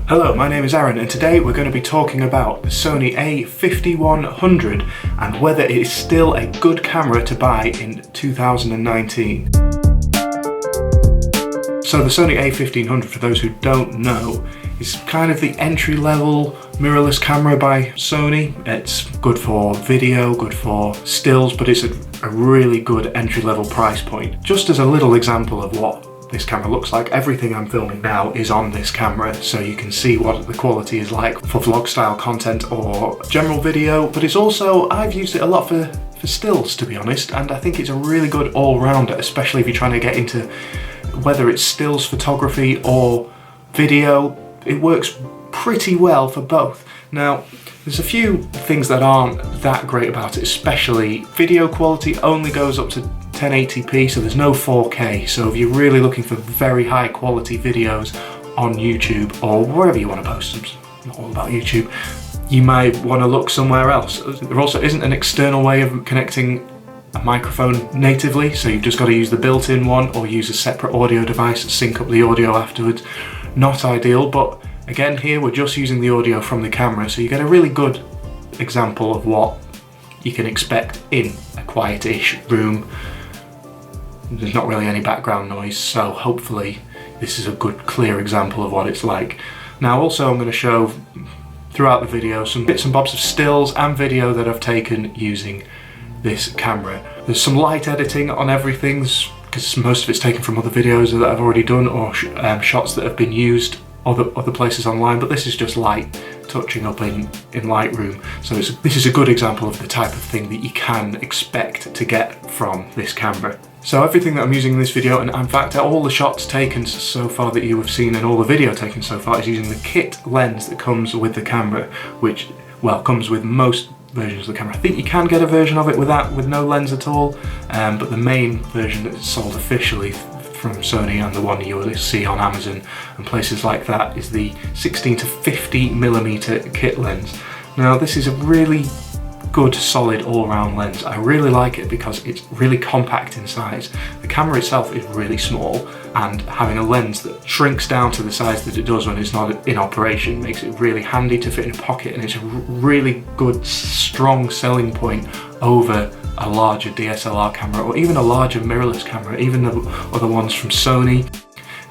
Hello, my name is Aaron and today we're going to be talking about the Sony A5100 and whether it is still a good camera to buy in 2019. So the Sony A5100, for those who don't know, is kind of the entry-level mirrorless camera by Sony. It's good for video, good for stills, but it's a really good entry-level price point. Just as a little example of what this camera looks like, everything I'm filming now is on this camera, so you can see what the quality is like for vlog style content or general video, but it's also, I've used it a lot for stills, to be honest, and I think it's a really good all-rounder, especially if you're trying to get into whether it's stills photography or video. It works pretty well for both. Now, there's a few things that aren't that great about it, especially video quality only goes up to 1080p, so there's no 4K. So if you're really looking for very high quality videos on YouTube or wherever you want to post them, it's not all about YouTube, you might want to look somewhere else. There also isn't an external way of connecting a microphone natively, so you've just got to use the built-in one or use a separate audio device and sync up the audio afterwards. Not ideal, but again, here we're just using the audio from the camera, so you get a really good example of what you can expect in a quiet-ish room. There's not really any background noise, so hopefully this is a good, clear example of what it's like. Now also I'm going to show throughout the video some bits and bobs of stills and video that I've taken using this camera. There's some light editing on everything, because most of it's taken from other videos that I've already done or shots that have been used other places online, but this is just light touching up in Lightroom. So this is a good example of the type of thing that you can expect to get from this camera. So everything that I'm using in this video, and in fact all the shots taken so far that you have seen and all the video taken so far, is using the kit lens that comes with the camera, which, well, comes with most versions of the camera. I think you can get a version of it with no lens at all, but the main version that's sold officially from Sony and the one you will see on Amazon and places like that is the 16 to 50mm kit lens. Now this is a really good solid all-round lens. I really like it because it's really compact in size. The camera itself is really small, and having a lens that shrinks down to the size that it does when it's not in operation makes it really handy to fit in a pocket, and it's a really good strong selling point over a larger DSLR camera or even a larger mirrorless camera, even the other ones from Sony.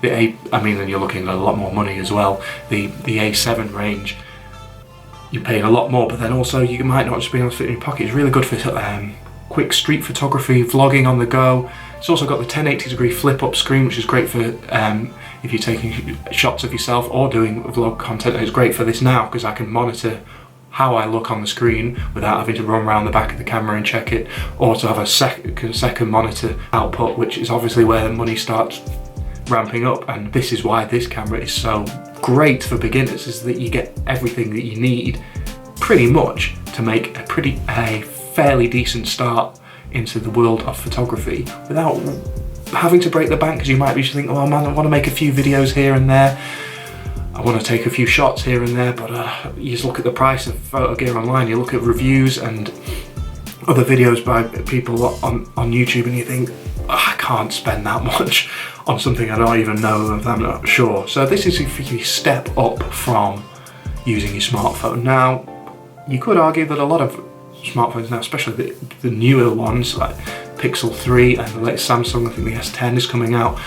Then you're looking at a lot more money as well. The A7 range, you're paying a lot more, but then also you might not just be able to fit in your pocket. It's really good for quick street photography, vlogging on the go. It's also got the 1080-degree flip-up screen, which is great for if you're taking shots of yourself or doing vlog content. It's great for this now because I can monitor how I look on the screen without having to run around the back of the camera and check it, or to have a second monitor output, which is obviously where the money starts ramping up. And this is why this camera is so great for beginners, is that you get everything that you need pretty much to make a fairly decent start into the world of photography without having to break the bank, because you might be just thinking, oh man, I want to make a few videos here and there, I want to take a few shots here and there, but you just look at the price of photo gear online, you look at reviews and other videos by people on YouTube, and you think, oh, I can't spend that much on something I don't even know, I'm not sure. So this is if you step up from using your smartphone. Now, you could argue that a lot of smartphones now, especially the newer ones like Pixel 3 and the latest Samsung, I think the S10 is coming out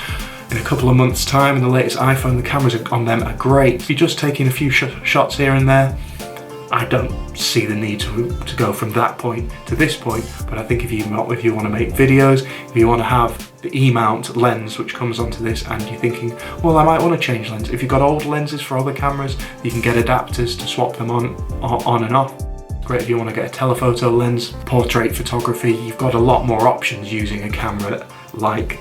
in a couple of months' time, and the latest iPhone, the cameras on them are great. If you're just taking a few shots here and there, I don't see the need to go from that point to this point. But I think if you want to make videos, if you want to have the E-mount lens which comes onto this, and you're thinking, well, I might want to change lens. If you've got old lenses for other cameras, you can get adapters to swap them on and off. Great if you want to get a telephoto lens, portrait photography. You've got a lot more options using a camera like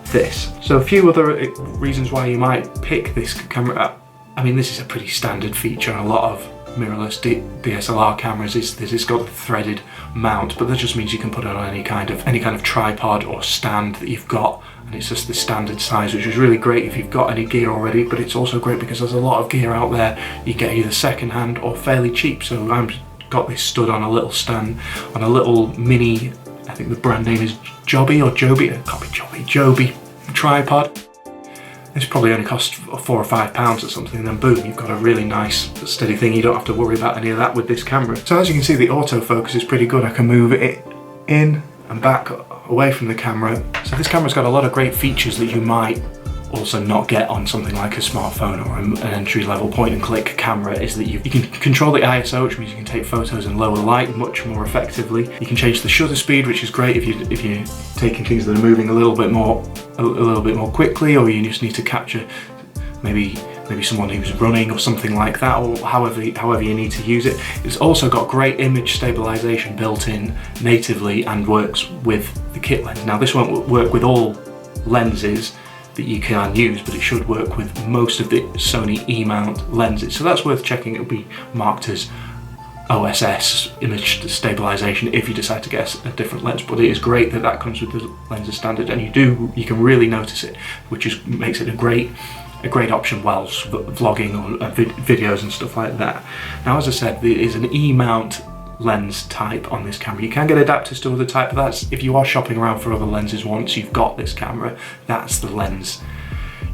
this. So a few other reasons why you might pick this camera. I mean, this is a pretty standard feature on a lot of mirrorless DSLR cameras. It's got a threaded mount, but that just means you can put it on any kind of tripod or stand that you've got, and it's just the standard size, which is really great if you've got any gear already. But it's also great because there's a lot of gear out there you get either second hand or fairly cheap. So I've got this stood on a little stand on a little mini, I think the brand name is Joby or Joby, it can't be Joby, Joby tripod. This probably only costs £4 or £5 or something, and then boom, you've got a really nice steady thing. You don't have to worry about any of that with this camera. So as you can see, the autofocus is pretty good. I can move it in and back away from the camera. So this camera's got a lot of great features that you might also not get on something like a smartphone or an entry-level point-and-click camera, is that you can control the ISO, which means you can take photos in lower light much more effectively. You can change the shutter speed, which is great if you're taking things that are moving a little bit more quickly, or you just need to capture maybe someone who's running or something like that, or however you need to use it. It's also got great image stabilization built in natively and works with the kit lens. Now this won't work with all lenses that you can use, but it should work with most of the Sony E-mount lenses. So that's worth checking. It'll be marked as OSS, image stabilization, if you decide to get a different lens. But it is great that that comes with the lens as standard, and you can really notice it, which makes it a great option whilst vlogging or videos and stuff like that. Now, as I said, there is an E-mount lens type on this camera. You can get adapters to other type, but that's if you are shopping around for other lenses once you've got this camera, that's the lens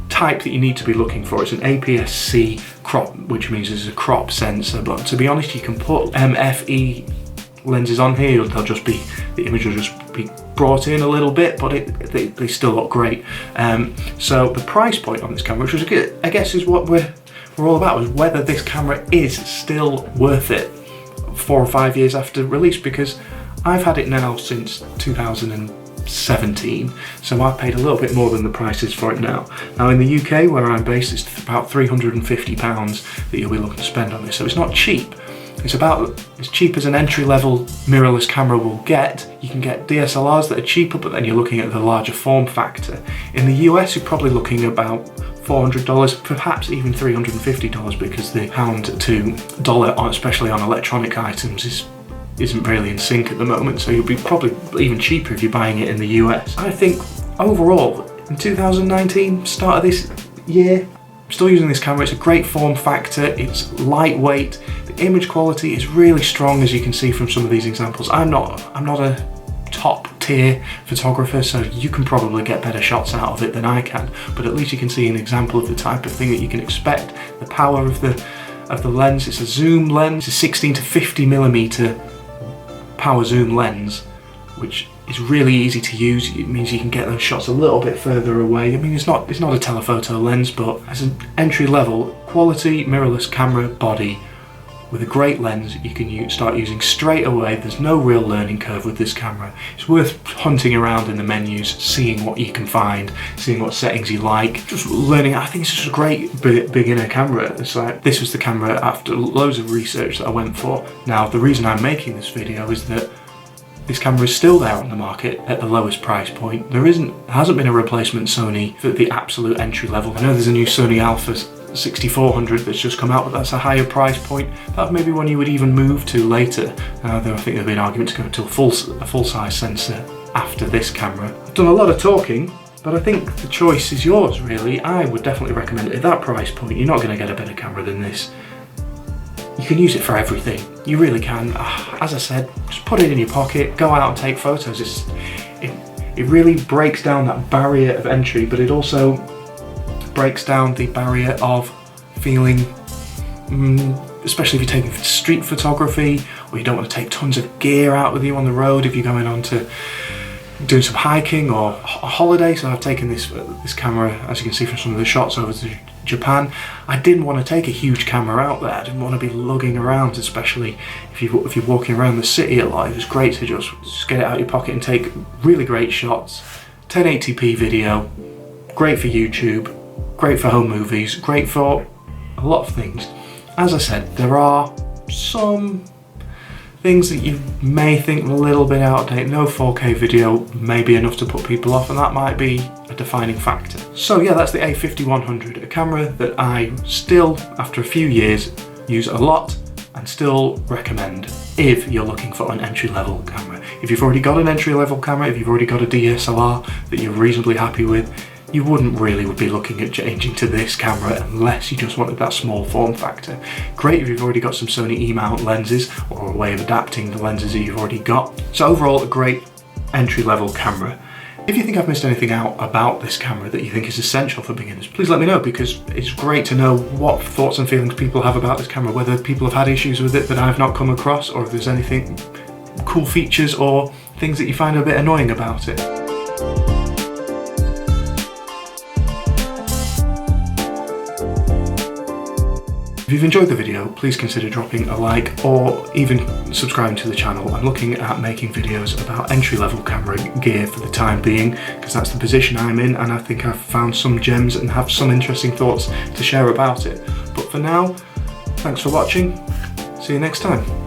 type that you need to be looking for. It's an APS-C crop, which means it's a crop sensor, but to be honest, you can put FE lenses on here, the image will just be brought in a little bit, but they still look great. So the price point on this camera, which I guess is what we're all about, is whether this camera is still worth it 4 or 5 years after release, because I've had it now since 2017, so I've paid a little bit more than the price is for it now. Now in the UK, where I'm based, it's about £350 that you'll be looking to spend on this, so it's not cheap. It's about as cheap as an entry-level mirrorless camera will get. You can get DSLRs that are cheaper, but then you're looking at the larger form factor. In the US, you're probably looking about $400, perhaps even $350, because the pound to dollar, especially on electronic items, isn't really in sync at the moment, so you'll be probably even cheaper if you're buying it in the US. I think overall, in 2019, start of this year, I'm still using this camera. It's a great form factor, it's lightweight, the image quality is really strong, as you can see from some of these examples. I'm not a top tier photographer, so you can probably get better shots out of it than I can, but at least you can see an example of the type of thing that you can expect. The power of the lens, it's a zoom lens, it's a 16 to 50 millimeter power zoom lens, which is really easy to use. It means you can get those shots a little bit further away. I mean, it's not a telephoto lens, but as an entry level quality mirrorless camera body with a great lens, you can start using straight away. There's no real learning curve with this camera. It's worth hunting around in the menus, seeing what you can find, seeing what settings you like, just learning. I think it's just a great beginner camera. It's like, this was the camera after loads of research that I went for. Now, the reason I'm making this video is that this camera is still there on the market at the lowest price point. There hasn't been a replacement Sony for the absolute entry level. I know there's a new Sony Alpha 6400 that's just come out, but that's a higher price point. That's maybe one you would even move to later. Though I think there'll be an argument to go to a full-size sensor after this camera. I've done a lot of talking, but I think the choice is yours, really. I would definitely recommend it at that price point. You're not going to get a better camera than this. You can use it for everything. You really can. As I said, just put it in your pocket, go out and take photos. It really breaks down that barrier of entry, but it also breaks down the barrier of feeling, especially if you're taking street photography, or you don't want to take tons of gear out with you on the road if you're going on to doing some hiking or a holiday. So I've taken this camera, as you can see from some of the shots, over to Japan. I didn't want to take a huge camera out there. I didn't want to be lugging around, especially if you're walking around the city a lot. It was great to just get it out of your pocket and take really great shots. 1080p video, great for YouTube, great for home movies, great for a lot of things. As I said, there are some things that you may think a little bit out of date. No 4K video may be enough to put people off, and that might be a defining factor. So yeah, that's the A5100, a camera that I still, after a few years, use a lot and still recommend if you're looking for an entry-level camera. If you've already got an entry-level camera, if you've already got a DSLR that you're reasonably happy with, you wouldn't really be looking at changing to this camera unless you just wanted that small form factor. Great if you've already got some Sony E-mount lenses, or a way of adapting the lenses that you've already got. So overall, a great entry-level camera. If you think I've missed anything out about this camera that you think is essential for beginners, please let me know, because it's great to know what thoughts and feelings people have about this camera, whether people have had issues with it that I've not come across, or if there's anything, cool features or things that you find a bit annoying about it. If you've enjoyed the video, please consider dropping a like or even subscribing to the channel. I'm looking at making videos about entry-level camera gear for the time being, because that's the position I'm in, and I think I've found some gems and have some interesting thoughts to share about it. But for now, thanks for watching. See you next time.